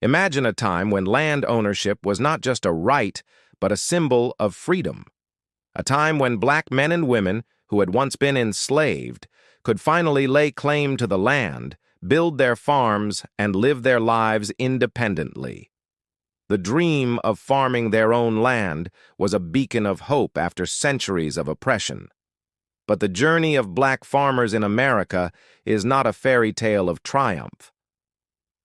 Imagine a time when land ownership was not just a right, but a symbol of freedom. A time when black men and women who had once been enslaved could finally lay claim to the land, build their farms, and live their lives independently. The dream of farming their own land was a beacon of hope after centuries of oppression. But the journey of black farmers in America is not a fairy tale of triumph.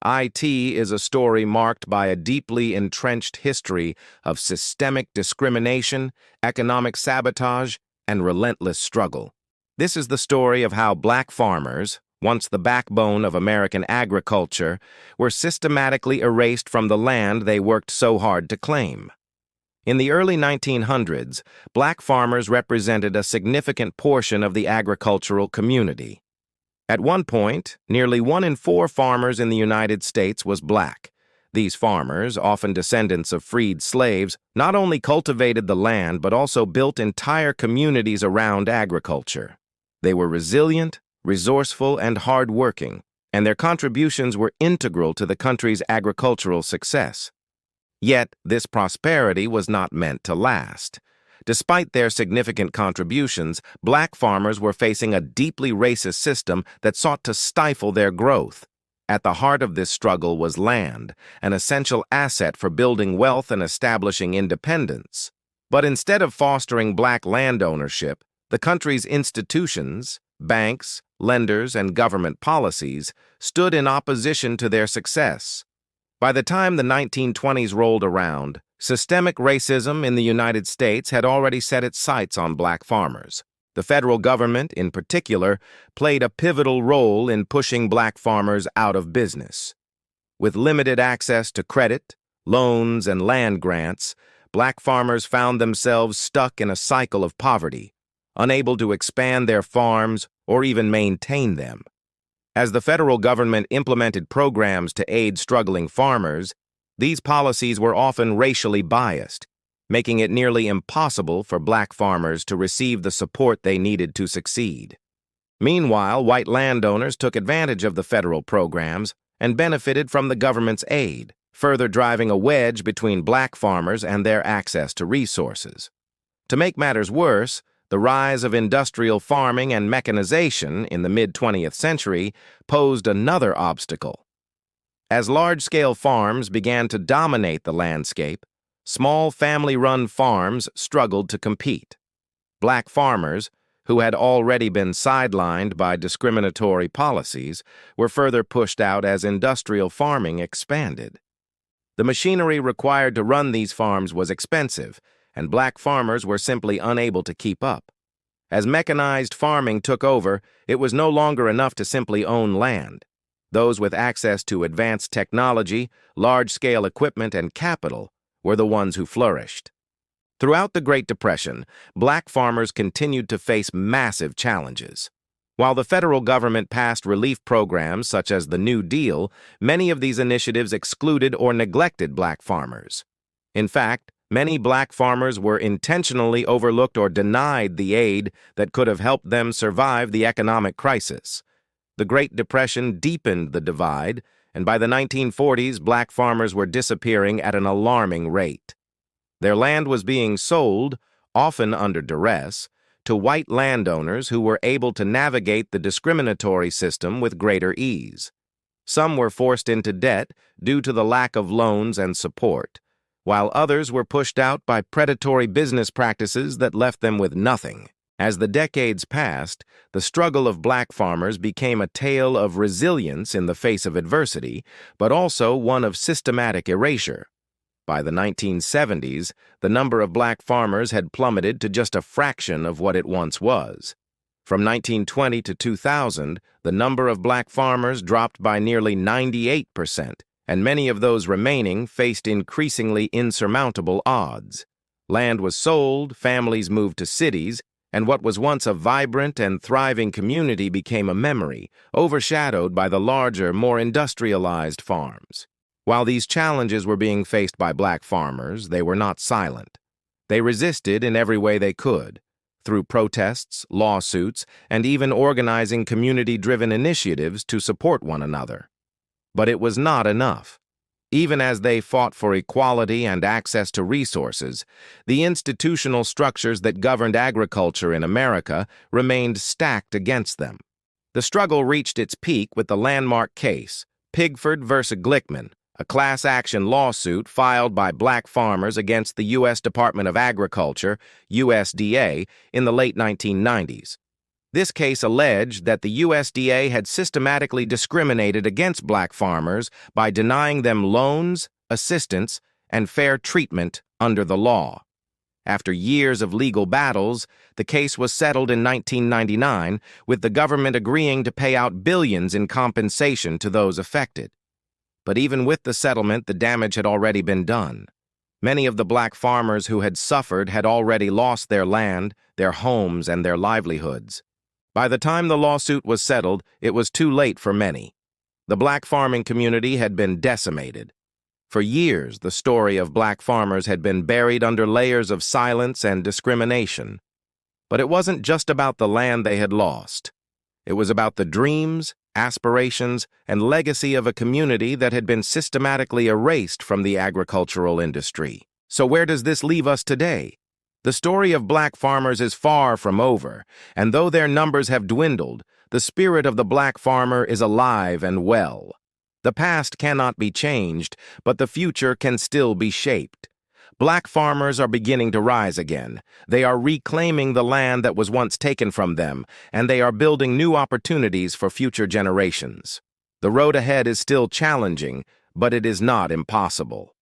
IT is a story marked by a deeply entrenched history of systemic discrimination, economic sabotage, and relentless struggle. This is the story of how black farmers, once the backbone of American agriculture, were systematically erased from the land they worked so hard to claim. In the early 1900s, black farmers represented a significant portion of the agricultural community. At one point, nearly 1 in 4 farmers in the United States was black. These farmers, often descendants of freed slaves, not only cultivated the land but also built entire communities around agriculture. They were resilient, resourceful, and hard-working, and their contributions were integral to the country's agricultural success. Yet, this prosperity was not meant to last. Despite their significant contributions, black farmers were facing a deeply racist system that sought to stifle their growth. At the heart of this struggle was land, an essential asset for building wealth and establishing independence. But instead of fostering black land ownership, the country's institutions, banks, lenders, and government policies stood in opposition to their success. By the time the 1920s rolled around, systemic racism in the United States had already set its sights on black farmers. The federal government, in particular, played a pivotal role in pushing black farmers out of business. With limited access to credit, loans, and land grants, black farmers found themselves stuck in a cycle of poverty, unable to expand their farms or even maintain them. As the federal government implemented programs to aid struggling farmers, these policies were often racially biased, making it nearly impossible for black farmers to receive the support they needed to succeed. Meanwhile, white landowners took advantage of the federal programs and benefited from the government's aid, further driving a wedge between black farmers and their access to resources. To make matters worse, the rise of industrial farming and mechanization in the mid-20th century posed another obstacle. As large-scale farms began to dominate the landscape, small family-run farms struggled to compete. Black farmers, who had already been sidelined by discriminatory policies, were further pushed out as industrial farming expanded. The machinery required to run these farms was expensive, and black farmers were simply unable to keep up. As mechanized farming took over, it was no longer enough to simply own land. Those with access to advanced technology, large-scale equipment, and capital were the ones who flourished. Throughout the Great Depression, black farmers continued to face massive challenges. While the federal government passed relief programs such as the New Deal, many of these initiatives excluded or neglected black farmers. In fact, many black farmers were intentionally overlooked or denied the aid that could have helped them survive the economic crisis. The Great Depression deepened the divide, and by the 1940s, black farmers were disappearing at an alarming rate. Their land was being sold, often under duress, to white landowners who were able to navigate the discriminatory system with greater ease. Some were forced into debt due to the lack of loans and support, while others were pushed out by predatory business practices that left them with nothing. As the decades passed, the struggle of black farmers became a tale of resilience in the face of adversity, but also one of systematic erasure. By the 1970s, the number of black farmers had plummeted to just a fraction of what it once was. From 1920 to 2000, the number of black farmers dropped by nearly 98%, and many of those remaining faced increasingly insurmountable odds. Land was sold, families moved to cities, and what was once a vibrant and thriving community became a memory, overshadowed by the larger, more industrialized farms. While these challenges were being faced by black farmers, they were not silent. They resisted in every way they could, through protests, lawsuits, and even organizing community-driven initiatives to support one another. But it was not enough. Even as they fought for equality and access to resources, the institutional structures that governed agriculture in America remained stacked against them. The struggle reached its peak with the landmark case, Pigford versus Glickman, a class-action lawsuit filed by black farmers against the U.S. Department of Agriculture, USDA, in the late 1990s. This case alleged that the USDA had systematically discriminated against black farmers by denying them loans, assistance, and fair treatment under the law. After years of legal battles, the case was settled in 1999, with the government agreeing to pay out billions in compensation to those affected. But even with the settlement, the damage had already been done. Many of the black farmers who had suffered had already lost their land, their homes, and their livelihoods. By the time the lawsuit was settled, it was too late for many. The black farming community had been decimated. For years, the story of black farmers had been buried under layers of silence and discrimination. But it wasn't just about the land they had lost. It was about the dreams, aspirations, and legacy of a community that had been systematically erased from the agricultural industry. So where does this leave us today? The story of black farmers is far from over, and though their numbers have dwindled, the spirit of the black farmer is alive and well. The past cannot be changed, but the future can still be shaped. Black farmers are beginning to rise again. They are reclaiming the land that was once taken from them, and they are building new opportunities for future generations. The road ahead is still challenging, but it is not impossible.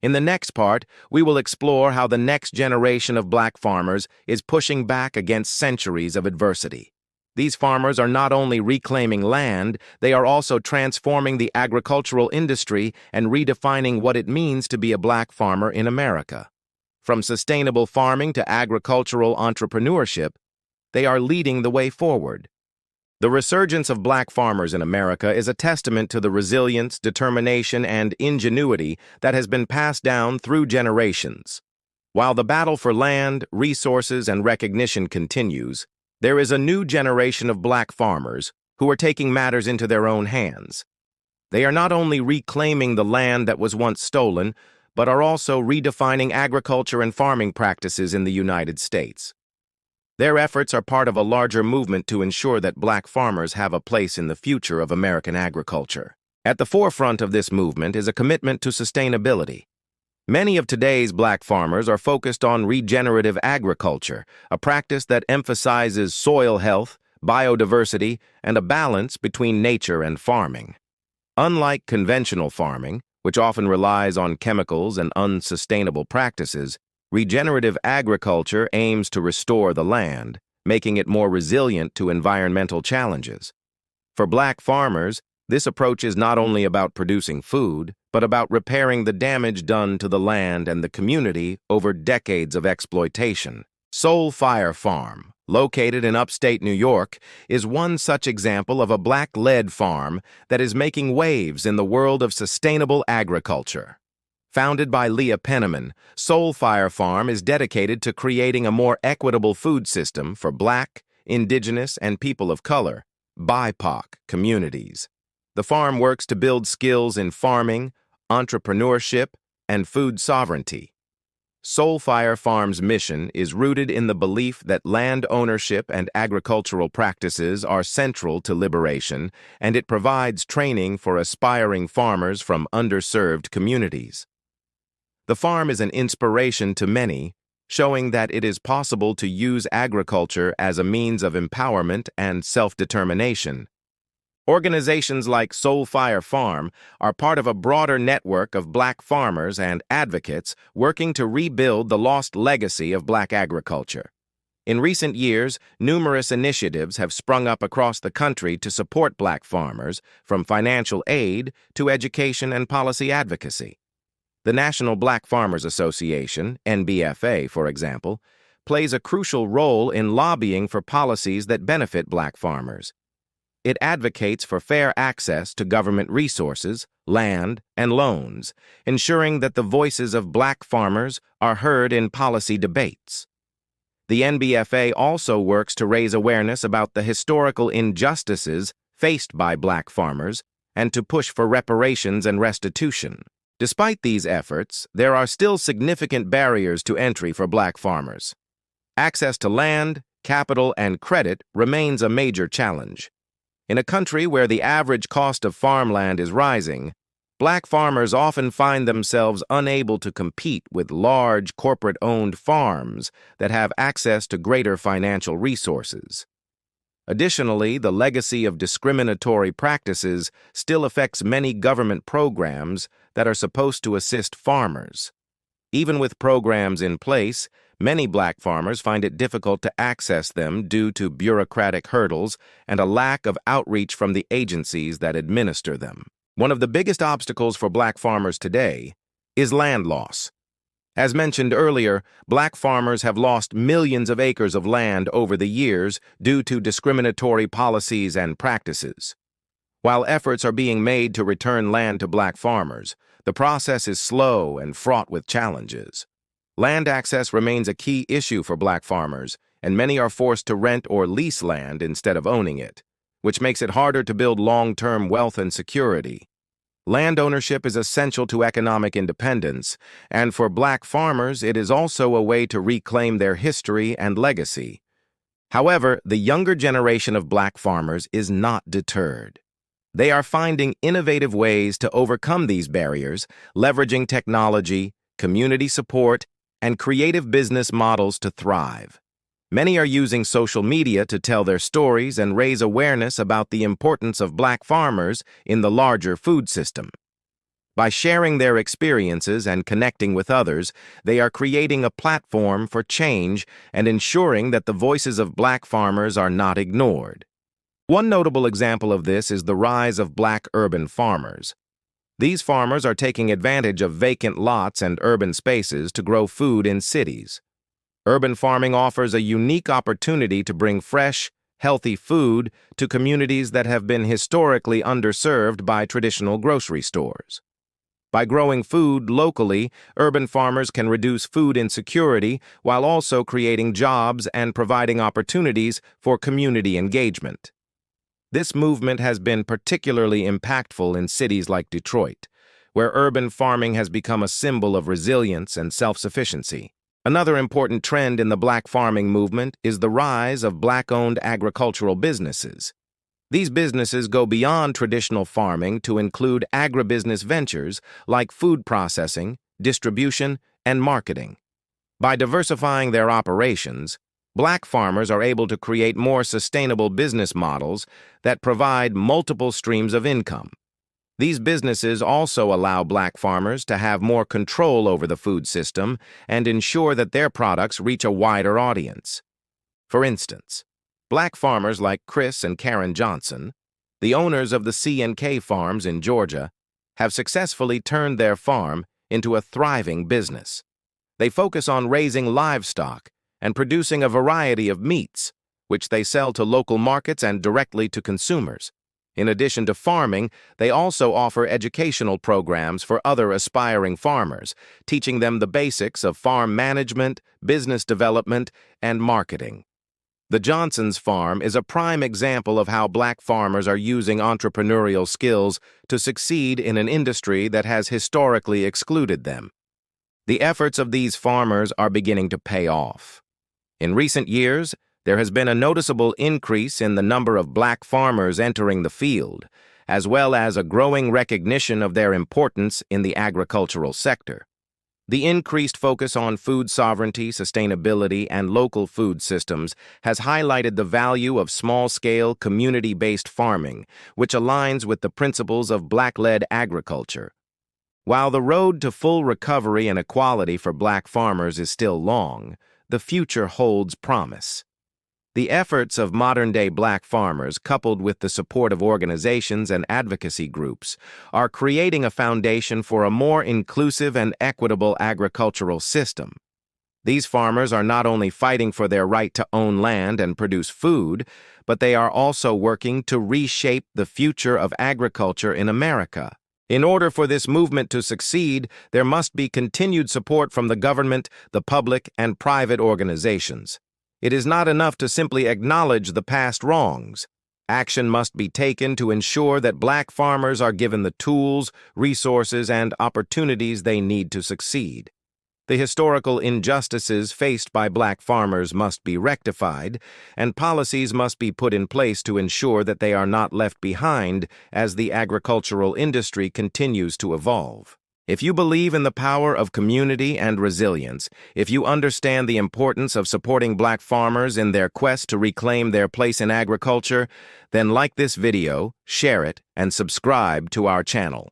In the next part, we will explore how the next generation of black farmers is pushing back against centuries of adversity. These farmers are not only reclaiming land, they are also transforming the agricultural industry and redefining what it means to be a black farmer in America. From sustainable farming to agricultural entrepreneurship, they are leading the way forward. The resurgence of black farmers in America is a testament to the resilience, determination, and ingenuity that has been passed down through generations. While the battle for land, resources, and recognition continues, there is a new generation of black farmers who are taking matters into their own hands. They are not only reclaiming the land that was once stolen, but are also redefining agriculture and farming practices in the United States. Their efforts are part of a larger movement to ensure that black farmers have a place in the future of American agriculture. At the forefront of this movement is a commitment to sustainability. Many of today's black farmers are focused on regenerative agriculture, a practice that emphasizes soil health, biodiversity, and a balance between nature and farming. Unlike conventional farming, which often relies on chemicals and unsustainable practices, regenerative agriculture aims to restore the land, making it more resilient to environmental challenges. For black farmers, this approach is not only about producing food, but about repairing the damage done to the land and the community over decades of exploitation. Soul Fire Farm, located in upstate New York, is one such example of a black-led farm that is making waves in the world of sustainable agriculture. Founded by Leah Penniman, Soul Fire Farm is dedicated to creating a more equitable food system for Black, Indigenous, and people of color, BIPOC, communities. The farm works to build skills in farming, entrepreneurship, and food sovereignty. Soul Fire Farm's mission is rooted in the belief that land ownership and agricultural practices are central to liberation, and it provides training for aspiring farmers from underserved communities. The farm is an inspiration to many, showing that it is possible to use agriculture as a means of empowerment and self-determination. Organizations like Soul Fire Farm are part of a broader network of black farmers and advocates working to rebuild the lost legacy of black agriculture. In recent years, numerous initiatives have sprung up across the country to support black farmers, from financial aid to education and policy advocacy. The National Black Farmers Association, NBFA, for example, plays a crucial role in lobbying for policies that benefit black farmers. It advocates for fair access to government resources, land, and loans, ensuring that the voices of black farmers are heard in policy debates. The NBFA also works to raise awareness about the historical injustices faced by black farmers and to push for reparations and restitution. Despite these efforts, there are still significant barriers to entry for black farmers. Access to land, capital, and credit remains a major challenge. In a country where the average cost of farmland is rising, black farmers often find themselves unable to compete with large corporate-owned farms that have access to greater financial resources. Additionally, the legacy of discriminatory practices still affects many government programs that are supposed to assist farmers. Even with programs in place, many black farmers find it difficult to access them due to bureaucratic hurdles and a lack of outreach from the agencies that administer them. One of the biggest obstacles for black farmers today is land loss. As mentioned earlier, black farmers have lost millions of acres of land over the years due to discriminatory policies and practices. While efforts are being made to return land to black farmers, the process is slow and fraught with challenges. Land access remains a key issue for black farmers, and many are forced to rent or lease land instead of owning it, which makes it harder to build long-term wealth and security. Land ownership is essential to economic independence, and for black farmers, it is also a way to reclaim their history and legacy. However, the younger generation of black farmers is not deterred. They are finding innovative ways to overcome these barriers, leveraging technology, community support, and creative business models to thrive. Many are using social media to tell their stories and raise awareness about the importance of black farmers in the larger food system. By sharing their experiences and connecting with others, they are creating a platform for change and ensuring that the voices of black farmers are not ignored. One notable example of this is the rise of black urban farmers. These farmers are taking advantage of vacant lots and urban spaces to grow food in cities. Urban farming offers a unique opportunity to bring fresh, healthy food to communities that have been historically underserved by traditional grocery stores. By growing food locally, urban farmers can reduce food insecurity while also creating jobs and providing opportunities for community engagement. This movement has been particularly impactful in cities like Detroit, where urban farming has become a symbol of resilience and self-sufficiency. Another important trend in the black farming movement is the rise of black-owned agricultural businesses. These businesses go beyond traditional farming to include agribusiness ventures like food processing, distribution, and marketing. By diversifying their operations, black farmers are able to create more sustainable business models that provide multiple streams of income. These businesses also allow black farmers to have more control over the food system and ensure that their products reach a wider audience. For instance, black farmers like Chris and Karen Johnson, the owners of the C&K farms in Georgia, have successfully turned their farm into a thriving business. They focus on raising livestock and producing a variety of meats, which they sell to local markets and directly to consumers. In addition to farming, they also offer educational programs for other aspiring farmers, teaching them the basics of farm management, business development, and marketing. The Johnsons' farm is a prime example of how black farmers are using entrepreneurial skills to succeed in an industry that has historically excluded them. The efforts of these farmers are beginning to pay off. In recent years, there has been a noticeable increase in the number of black farmers entering the field, as well as a growing recognition of their importance in the agricultural sector. The increased focus on food sovereignty, sustainability, and local food systems has highlighted the value of small-scale, community-based farming, which aligns with the principles of black-led agriculture. While the road to full recovery and equality for black farmers is still long, the future holds promise. The efforts of modern-day black farmers, coupled with the support of organizations and advocacy groups, are creating a foundation for a more inclusive and equitable agricultural system. These farmers are not only fighting for their right to own land and produce food, but they are also working to reshape the future of agriculture in America. In order for this movement to succeed, there must be continued support from the government, the public, and private organizations. It is not enough to simply acknowledge the past wrongs. Action must be taken to ensure that black farmers are given the tools, resources, and opportunities they need to succeed. The historical injustices faced by black farmers must be rectified, and policies must be put in place to ensure that they are not left behind as the agricultural industry continues to evolve. If you believe in the power of community and resilience, if you understand the importance of supporting black farmers in their quest to reclaim their place in agriculture, then like this video, share it, and subscribe to our channel.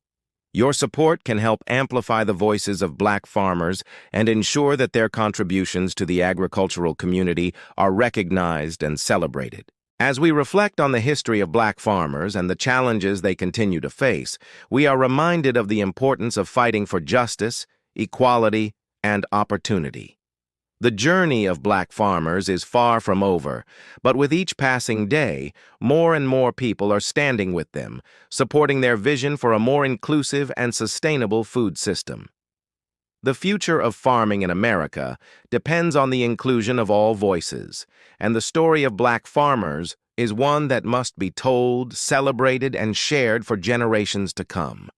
Your support can help amplify the voices of black farmers and ensure that their contributions to the agricultural community are recognized and celebrated. As we reflect on the history of black farmers and the challenges they continue to face, we are reminded of the importance of fighting for justice, equality, and opportunity. The journey of black farmers is far from over, but with each passing day, more and more people are standing with them, supporting their vision for a more inclusive and sustainable food system. The future of farming in America depends on the inclusion of all voices, and the story of black farmers is one that must be told, celebrated, and shared for generations to come.